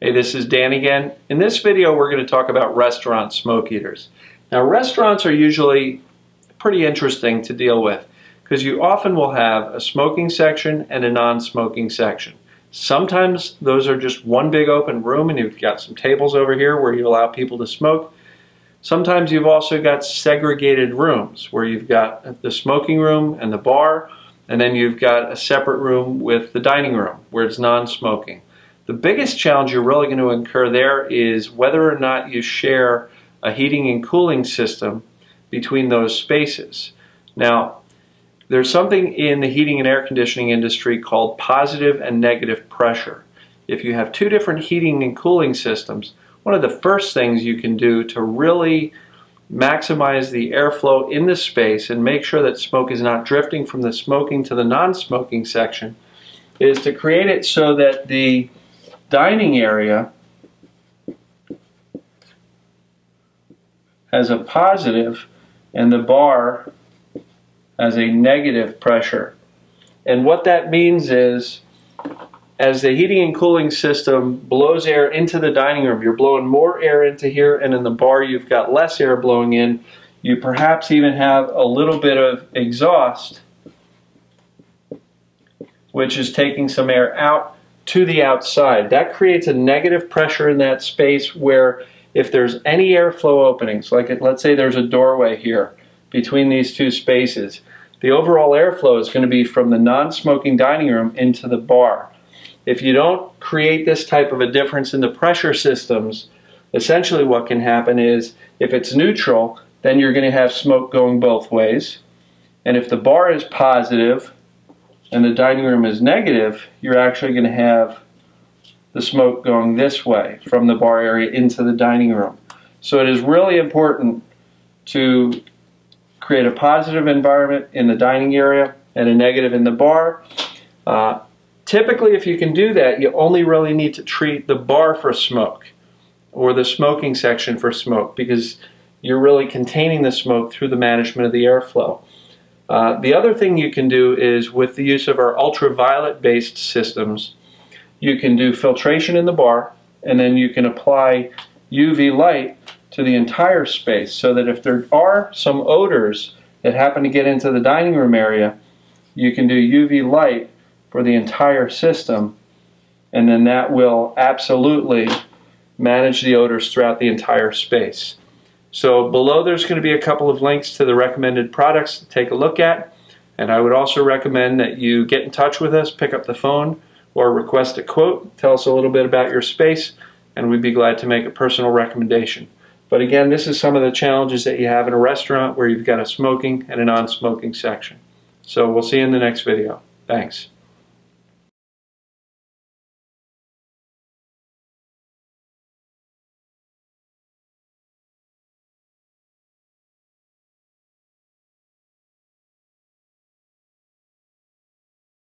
Hey, this is Dan again. In this video we're going to talk about restaurant smoke eaters. Now restaurants are usually pretty interesting to deal with because you often will have a smoking section and a non-smoking section. Sometimes those are just one big open room and you've got some tables over here where you allow people to smoke. Sometimes you've also got segregated rooms where you've got the smoking room and the bar, and then you've got a separate room with the dining room where it's non-smoking. The biggest challenge you're really going to incur there is whether or not you share a heating and cooling system between those spaces. Now, there's something in the heating and air conditioning industry called positive and negative pressure. If you have two different heating and cooling systems, one of the first things you can do to really maximize the airflow in the space and make sure that smoke is not drifting from the smoking to the non-smoking section is to create it so that the dining area has a positive and the bar has a negative pressure. And what that means is as the heating and cooling system blows air into the dining room, you're blowing more air into here, and in the bar you've got less air blowing in. You perhaps even have a little bit of exhaust, which is taking some air out to the outside. That creates a negative pressure in that space where if there's any airflow openings, like let's say there's a doorway here between these two spaces, the overall airflow is going to be from the non-smoking dining room into the bar. If you don't create this type of a difference in the pressure systems, essentially what can happen is if it's neutral, then you're going to have smoke going both ways. And if the bar is positive and the dining room is negative, you're actually going to have the smoke going this way from the bar area into the dining room. So it is really important to create a positive environment in the dining area and a negative in the bar. Typically, if you can do that, you only really need to treat the bar for smoke or the smoking section for smoke because you're really containing the smoke through the management of the airflow. The other thing you can do is with the use of our ultraviolet based systems, you can do filtration in the bar and then you can apply UV light to the entire space so that if there are some odors that happen to get into the dining room area, you can do UV light for the entire system, and then that will absolutely manage the odors throughout the entire space. So below there's going to be a couple of links to the recommended products to take a look at, and I would also recommend that you get in touch with us, pick up the phone, or request a quote, tell us a little bit about your space, and we'd be glad to make a personal recommendation. But again, this is some of the challenges that you have in a restaurant where you've got a smoking and a non-smoking section. So we'll see you in the next video. Thanks.